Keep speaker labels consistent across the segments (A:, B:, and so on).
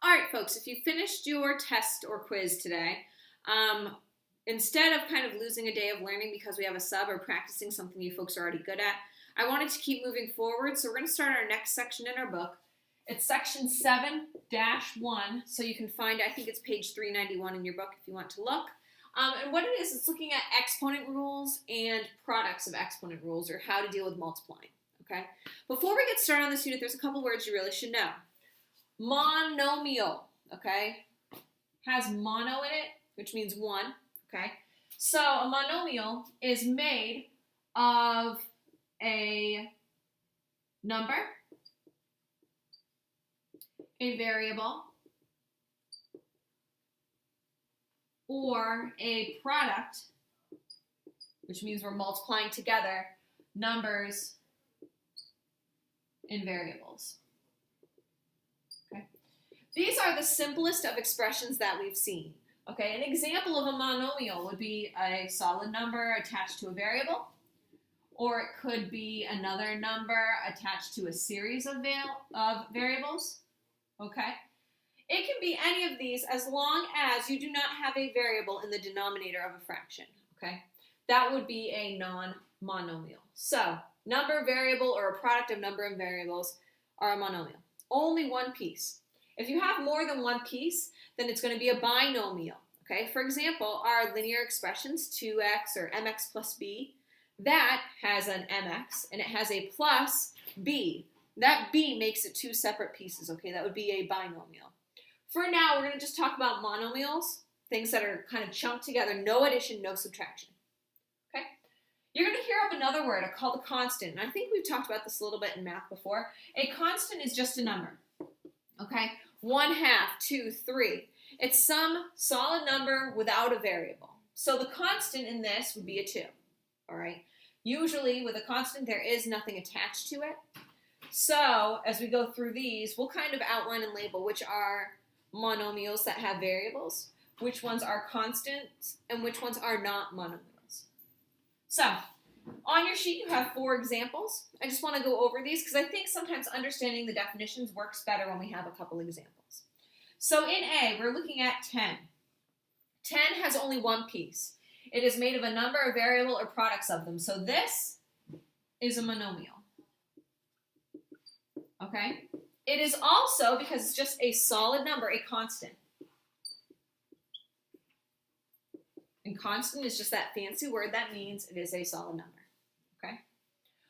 A: All right, folks, if you finished your test or quiz today, instead of kind of losing a day of learning because we have a sub or practicing something you folks are already good at, I wanted to keep moving forward. So we're going to start our next section in our book. It's section 7-1, so you can find, I think it's page 391 in your book if you want to look. And what it is, it's looking at exponent rules and products of exponent rules, or how to deal with multiplying, okay? Before we get started on this unit, there's a couple words you really should know. Monomial, okay, has mono in it, which means one, okay? So a monomial is made of a number, a variable, or a product, which means we're multiplying together numbers and variables. Okay. These are the simplest of expressions that we've seen. Okay, an example of a monomial would be a solid number attached to a variable, or it could be another number attached to a series of variables. Okay. It can be any of these as long as you do not have a variable in the denominator of a fraction, okay? That would be a non-monomial. So, number, variable, or a product of number and variables are a monomial. Only one piece. If you have more than one piece, then it's going to be a binomial, okay? For example, our linear expressions, 2x or mx plus b, that has an mx, and it has a plus b. That b makes it two separate pieces, okay? That would be a binomial. For now, we're going to just talk about monomials, things that are kind of chunked together, no addition, no subtraction. Okay? You're going to hear of another word called a constant, and I think we've talked about this a little bit in math before. A constant is just a number. Okay? 1/2, 2, 3. It's some solid number without a variable. So the constant in this would be a 2. All right? Usually, with a constant, there is nothing attached to it. So, as we go through these, we'll kind of outline and label which are monomials that have variables, which ones are constants, and which ones are not monomials. So, on your sheet you have 4 examples. I just want to go over these because I think sometimes understanding the definitions works better when we have a couple examples. So in A, we're looking at 10. 10 has only one piece. It is made of a number, a variable, or products of them. So this is a monomial. Okay? It is also, because it's just a solid number, a constant. And constant is just that fancy word that means it is a solid number. Okay?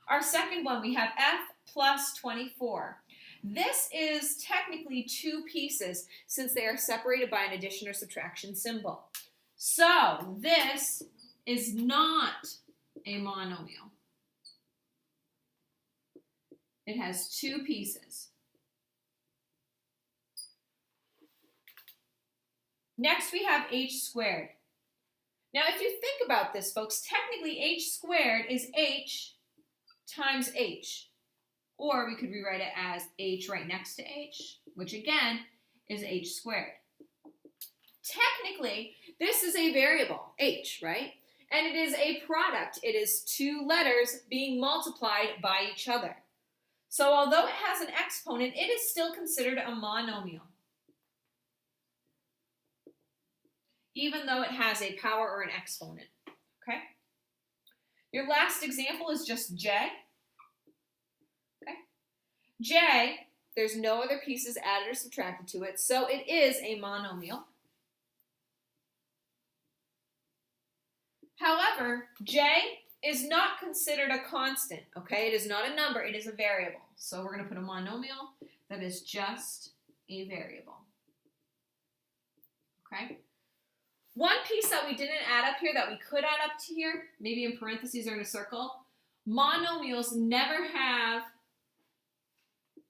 A: Our second one, we have f plus 24. This is technically 2 pieces since they are separated by an addition or subtraction symbol. So this is not a monomial. It has 2 pieces. Next, we have h squared. Now, if you think about this, folks, technically h squared is h times h. Or we could rewrite it as h right next to h, which again is h squared. Technically, this is a variable, h, right? And it is a product. It is 2 letters being multiplied by each other. So although it has an exponent, it is still considered a monomial, even though it has a power or an exponent, okay? Your last example is just J, okay? J, there's no other pieces added or subtracted to it, so it is a monomial. However, J is not considered a constant, okay? It is not a number, it is a variable. So we're going to put a monomial that is just a variable, okay? One piece that we didn't add up here that we could add up to here, maybe in parentheses or in a circle, monomials never have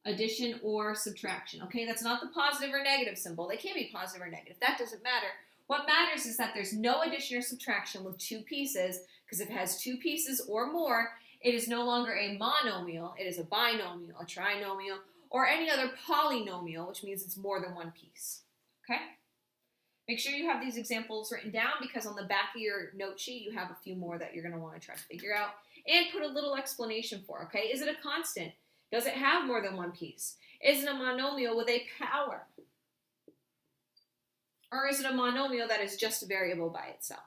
A: addition or subtraction, okay? That's not the positive or negative symbol. They can be positive or negative. That doesn't matter. What matters is that there's no addition or subtraction with 2 pieces, because if it has 2 pieces or more, it is no longer a monomial. It is a binomial, a trinomial, or any other polynomial, which means it's more than one piece, okay? Make sure you have these examples written down because on the back of your note sheet, you have a few more that you're going to want to try to figure out and put a little explanation for, okay? Is it a constant? Does it have more than one piece? Is it a monomial with a power? Or is it a monomial that is just a variable by itself?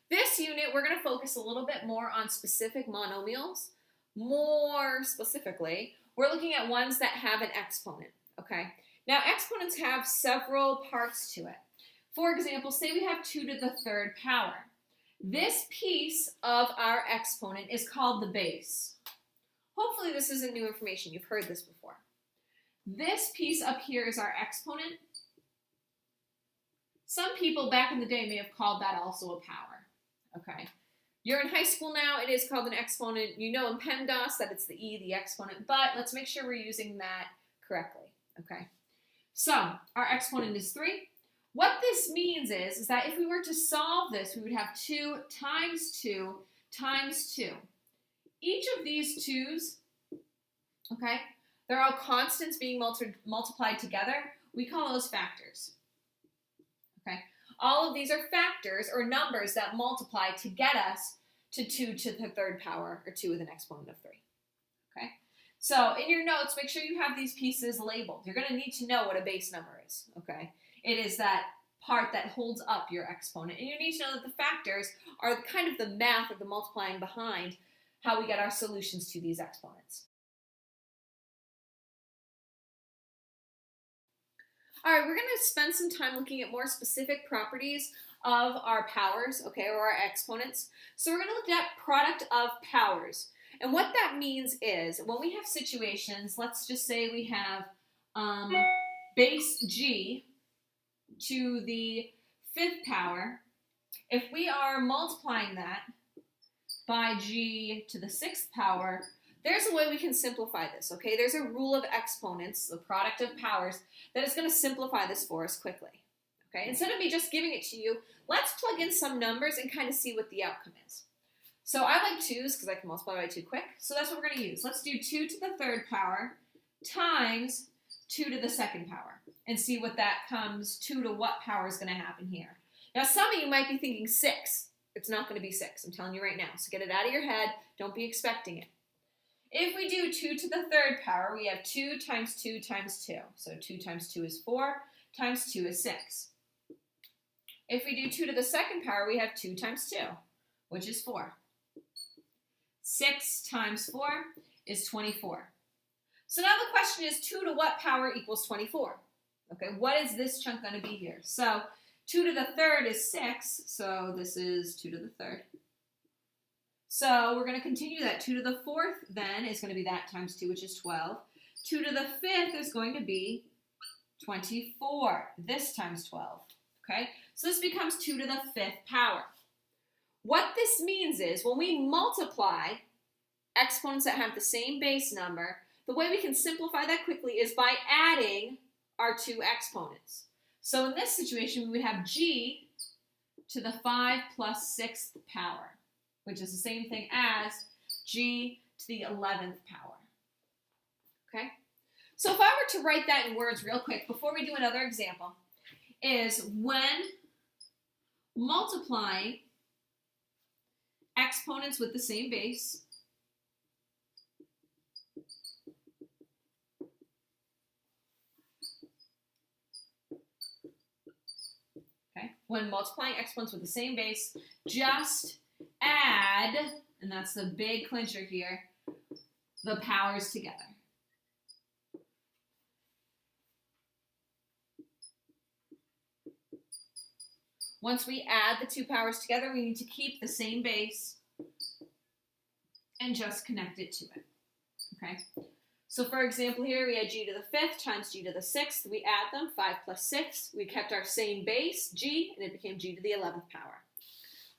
A: This unit, we're going to focus a little bit more on specific monomials. More specifically, we're looking at ones that have an exponent, okay? Now, exponents have several parts to it. For example, say we have 2 to the 3rd power. This piece of our exponent is called the base. Hopefully this isn't new information. You've heard this before. This piece up here is our exponent. Some people back in the day may have called that also a power, okay? You're in high school now, it is called an exponent. You know in PEMDAS that it's the E, the exponent, but let's make sure we're using that correctly, okay? So, our exponent is 3. What this means is that if we were to solve this, we would have 2 times 2 times 2. Each of these 2's, okay, they're all constants being multiplied together. We call those factors, okay? All of these are factors or numbers that multiply to get us to 2 to the 3rd power, or 2 with an exponent of 3, okay? So in your notes, make sure you have these pieces labeled. You're going to need to know what a base number is, okay? It is that part that holds up your exponent. And you need to know that the factors are kind of the math or the multiplying behind how we get our solutions to these exponents. All right, we're going to spend some time looking at more specific properties of our powers, okay, or our exponents. So we're going to look at product of powers. And what that means is when we have situations, let's just say we have base G to the 5th power. If we are multiplying that by G to the 6th power, there's a way we can simplify this, okay? There's a rule of exponents, the product of powers, that is going to simplify this for us quickly, okay? Instead of me just giving it to you, let's plug in some numbers and kind of see what the outcome is. So I like 2's because I can multiply by 2 quick, so that's what we're going to use. Let's do 2 to the 3rd power times 2 to the 2nd power and see what that comes, 2 to what power is going to happen here. Now, some of you might be thinking 6. It's not going to be 6. I'm telling you right now. So get it out of your head. Don't be expecting it. If we do 2 to the 3rd power, we have 2 times 2 times 2. So 2 times 2 is 4, times 2 is 6. If we do 2 to the 2nd power, we have 2 times 2, which is 4. 6 times 4 is 24. So now the question is 2 to what power equals 24? Okay, what is this chunk going to be here? So 2 to the 3rd is 6, so this is 2 to the 3rd. So we're going to continue that. 2 to the 4th then is going to be that times 2, which is 12. 2 to the 5th is going to be 24. This times 12. Okay, so this becomes 2 to the 5th power. What this means is when we multiply exponents that have the same base number, the way we can simplify that quickly is by adding our 2 exponents. So in this situation, we would have G to the 5 plus 6th power, which is the same thing as G to the 11th power. Okay? So if I were to write that in words real quick before we do another example, is when multiplying exponents with the same base, okay, when multiplying exponents with the same base, just add, and that's the big clincher here, the powers together. Once we add the 2 powers together, we need to keep the same base and just connect it to it, okay? So for example here, we had G to the 5th times G to the 6th. We add them, 5 plus 6. We kept our same base, G, and it became G to the 11th power.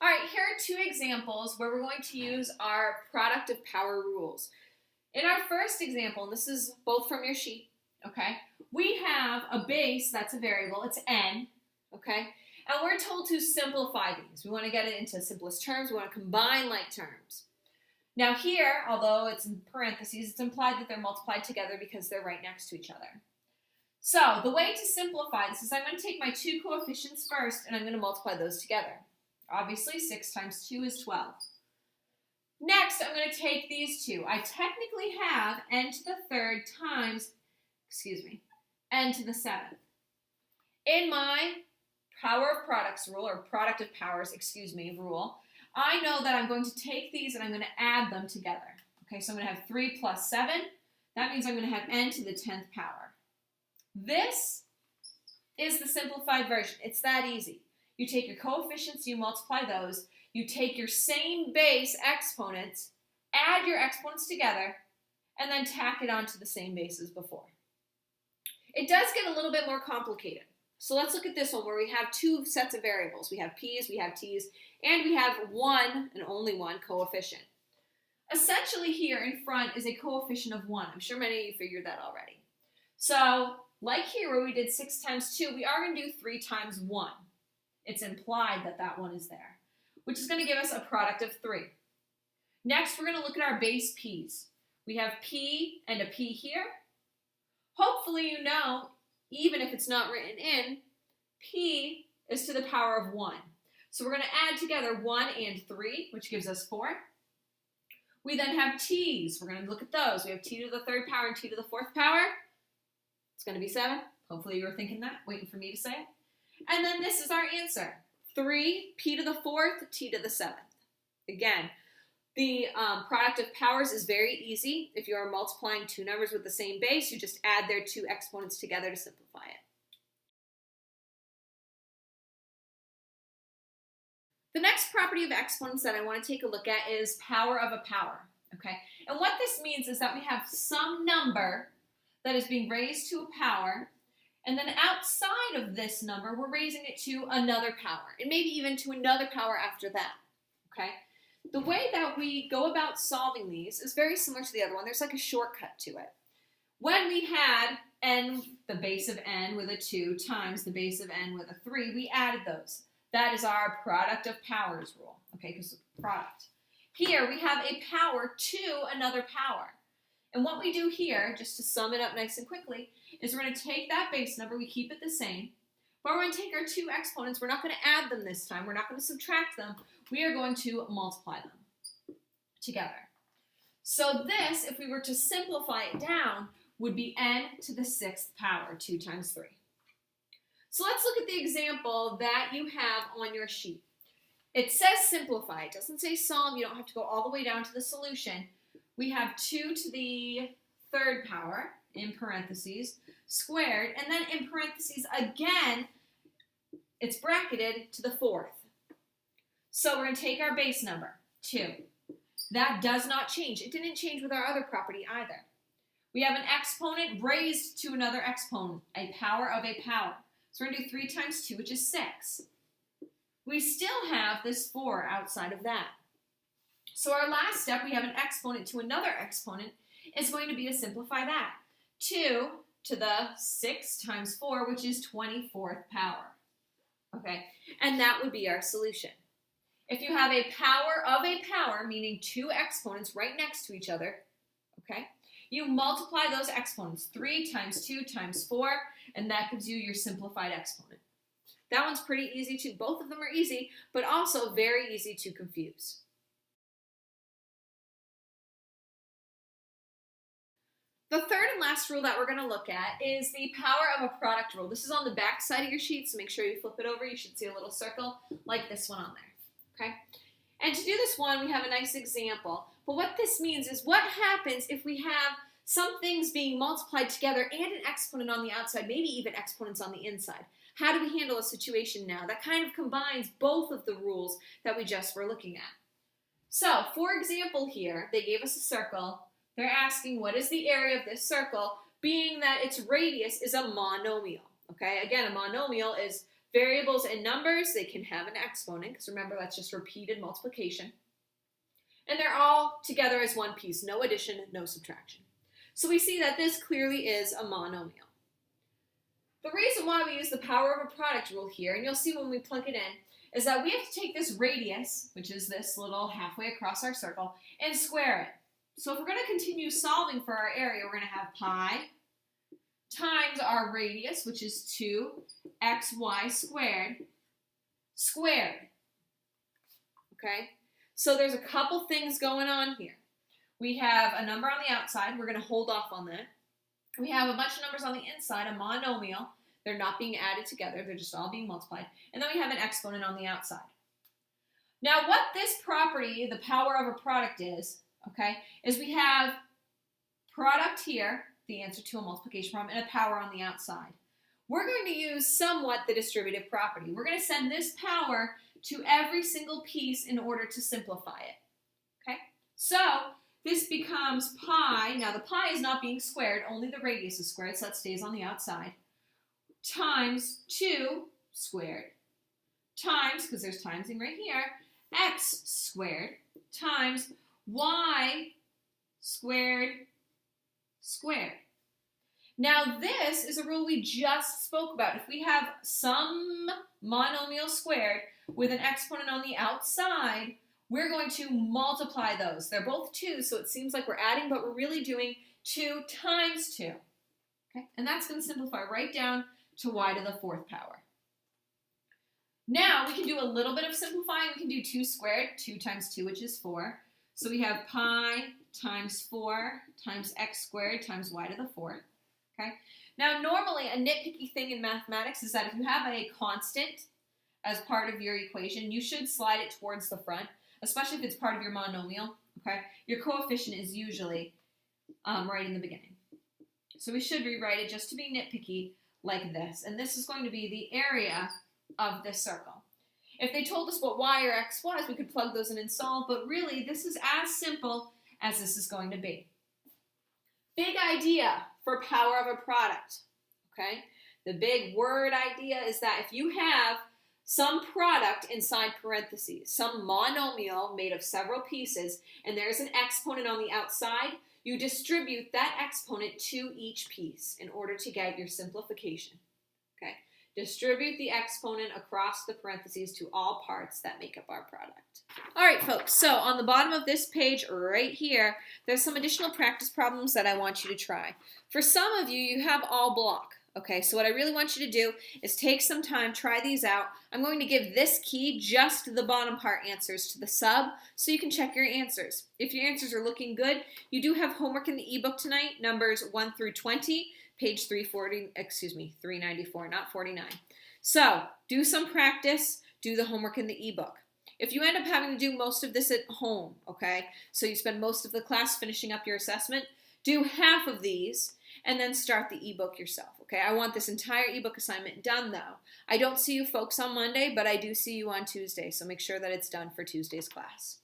A: All right, here are 2 examples where we're going to use our product of power rules. In our first example, and this is both from your sheet, okay, we have a base that's a variable, it's n, okay, and we're told to simplify these. We want to get it into simplest terms. We want to combine like terms. Now here, although it's in parentheses, it's implied that they're multiplied together because they're right next to each other. So the way to simplify this is I'm going to take my 2 coefficients first and I'm going to multiply those together. Obviously, 6 times 2 is 12. Next, I'm going to take these 2. I technically have n to the 3rd times, n to the 7th. In my power of products rule, or product of powers, rule, I know that I'm going to take these and I'm going to add them together. Okay, so I'm going to have 3 plus 7. That means I'm going to have n to the 10th power. This is the simplified version. It's that easy. You take your coefficients, you multiply those, you take your same base exponents, add your exponents together, and then tack it onto the same base as before. It does get a little bit more complicated. So let's look at this one where we have two sets of variables. We have p's, we have t's, and we have one, and only one, coefficient. Essentially here in front is a coefficient of 1. I'm sure many of you figured that already. So like here where we did 6 times 2, we are going to do 3 times 1. It's implied that that one is there, which is going to give us a product of 3. Next, we're going to look at our base p's. We have p and a p here. Hopefully you know, even if it's not written in, p is to the power of 1. So we're going to add together 1 and 3, which gives us 4. We then have t's. We're going to look at those. We have t to the 3rd power and t to the 4th power. It's going to be 7. Hopefully you were thinking that, waiting for me to say it. And then this is our answer. 3, p to the 4th, t to the 7th. Again, the product of powers is very easy. If you are multiplying two numbers with the same base, you just add their two exponents together to simplify it. The next property of exponents that I want to take a look at is power of a power. Okay? And what this means is that we have some number that is being raised to a power, and then outside of this number, we're raising it to another power, and maybe even to another power after that. Okay? The way that we go about solving these is very similar to the other one. There's like a shortcut to it. When we had n, the base of n with a 2 times the base of n with a 3, we added those. That is our product of powers rule, okay, because product. Here we have a power to another power. And what we do here, just to sum it up nice and quickly, is we're going to take that base number, we keep it the same, but we're going to take our two exponents, we're not going to add them this time, we're not going to subtract them, we are going to multiply them together. So this, if we were to simplify it down, would be n to the 6th power, 2 times 3. So let's look at the example that you have on your sheet. It says simplify, it doesn't say solve, you don't have to go all the way down to the solution. We have 2 to the 3rd power, in parentheses, squared, and then in parentheses again, it's bracketed to the 4th. So we're going to take our base number, 2. That does not change. It didn't change with our other property either. We have an exponent raised to another exponent, a power of a power. So we're going to do 3 times 2, which is 6. We still have this 4 outside of that. So our last step, we have an exponent to another exponent, is going to be to simplify that. 2 to the 6 times 4, which is 24th power. Okay, and that would be our solution. If you have a power of a power, meaning two exponents right next to each other, okay, you multiply those exponents, 3 times 2 times 4, and that gives you your simplified exponent. That one's pretty easy too. Both of them are easy, but also very easy to confuse. The third and last rule that we're going to look at is the power of a product rule. This is on the back side of your sheet, so make sure you flip it over. You should see a little circle like this one on there. Okay? And to do this one, we have a nice example. But what this means is what happens if we have some things being multiplied together and an exponent on the outside, maybe even exponents on the inside. How do we handle a situation now that kind of combines both of the rules that we just were looking at? So, for example here, they gave us a circle. They're asking what is the area of this circle, being that its radius is a monomial. Okay, again, a monomial is variables and numbers. They can have an exponent, because remember, that's just repeated multiplication. And they're all together as one piece, no addition, no subtraction. So we see that this clearly is a monomial. The reason why we use the power of a product rule here, and you'll see when we plug it in, is that we have to take this radius, which is this little halfway across our circle, and square it. So if we're going to continue solving for our area, we're going to have pi times our radius, which is 2xy squared. Okay? So there's a couple things going on here. We have a number on the outside. We're going to hold off on that. We have a bunch of numbers on the inside, a monomial. They're not being added together. They're just all being multiplied. And then we have an exponent on the outside. Now, what this property, the power of a product is, okay, is we have product here, the answer to a multiplication problem, and a power on the outside. We're going to use somewhat the distributive property. We're going to send this power to every single piece in order to simplify it. Okay? So this becomes pi. Now the pi is not being squared, only the radius is squared, so that stays on the outside, times 2 squared, times, because there's timesing right here, x squared, times y squared squared. Now this is a rule we just spoke about. If we have some monomial squared with an exponent on the outside, we're going to multiply those. They're both 2, so it seems like we're adding, but we're really doing 2 times 2. Okay? And that's going to simplify right down to y to the 4th power. Now we can do a little bit of simplifying. We can do 2 squared, 2 times 2, which is 4. So we have pi times 4 times x squared times y to the 4th. Okay? Now normally a nitpicky thing in mathematics is that if you have a constant as part of your equation, you should slide it towards the front, especially if it's part of your monomial. Okay? Your coefficient is usually right in the beginning. So we should rewrite it just to be nitpicky like this. And this is going to be the area of this circle. If they told us what y or x was, we could plug those in and solve, but really this is as simple as this is going to be. Big idea for power of a product, okay? The big word idea is that if you have some product inside parentheses, some monomial made of several pieces, and there's an exponent on the outside, you distribute that exponent to each piece in order to get your simplification, okay? Distribute the exponent across the parentheses to all parts that make up our product. All right, folks, so on the bottom of this page right here, there's some additional practice problems that I want you to try. For some of you, you have all block. Okay, so what I really want you to do is take some time, try these out. I'm going to give this key just the bottom part answers to the sub so you can check your answers. If your answers are looking good, you do have homework in the ebook tonight, numbers 1 through 20, page 394, not 49. So do some practice, do the homework in the ebook. If you end up having to do most of this at home, okay, so you spend most of the class finishing up your assessment, do half of these and then start the ebook yourself, okay? I want this entire ebook assignment done, though. I don't see you folks on Monday, but I do see you on Tuesday, so make sure that it's done for Tuesday's class.